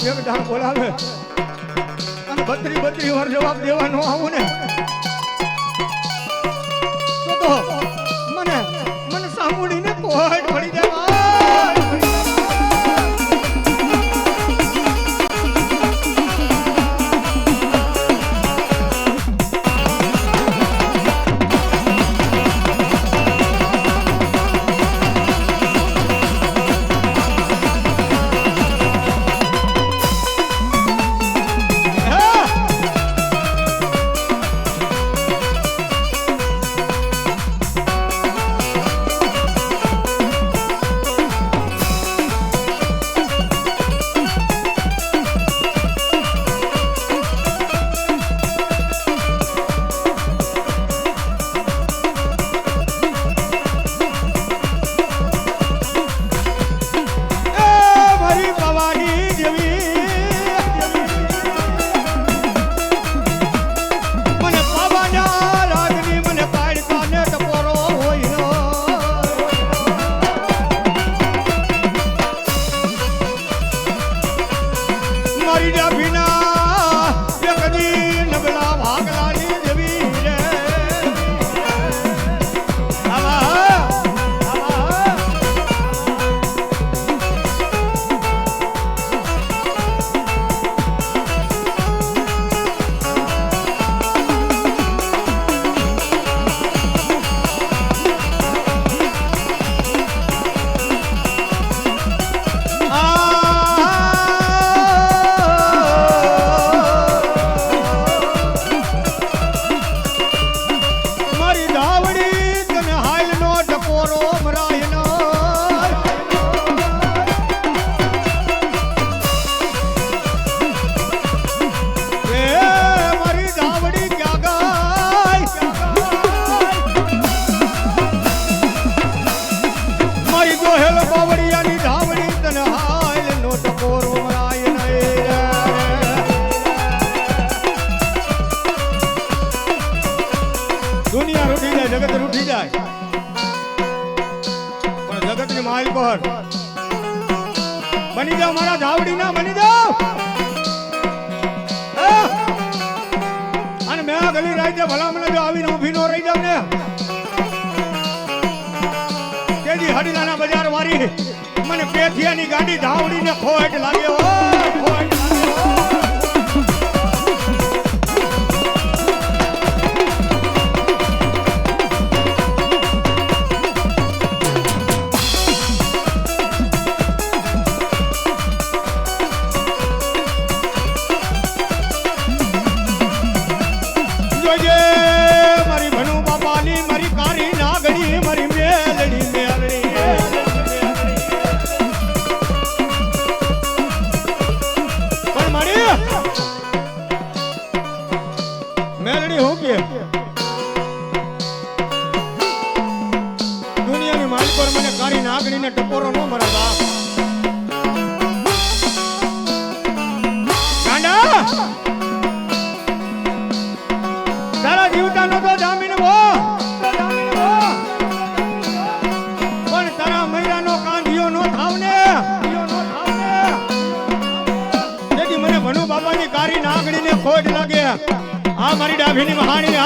એક ધાર બોલાવે અને 32 વાર જવાબ દેવાનો આવું ને તો મને સાંભળીને કોહટ પડી જાય જગત રૂઠી જાય પણ જગત ની માલ પર બની જાઓ મારા ધાવડી ના બની જાઓ અને મેં ગલી રાઈ ભલા મને જો આવીને ઊભી નો રહી જાવ ને તેજી હડીલાના બજાર વારી મને પેથિયાની ગાડી ધાવડી ને ખોટ લાગ્યો ખોટ મારી ભનુ બાપાની મારી કારી નાગણી મારી મેલડી મેલડી પણ મારી મેલડી હું કે દુનિયાની માલ પર મને કારી નાગણી ને ટકોરો ન મારા બાપ ગાંડા તારા જીવતા નો તો જામીન હો પણ તારા મૈરાનો કાંધિયો નો થાવ ને તેથી મને ભનુ બાબાની કારી નાગણીને ખોટ લાગે આ મારી ડાભીની મહાણી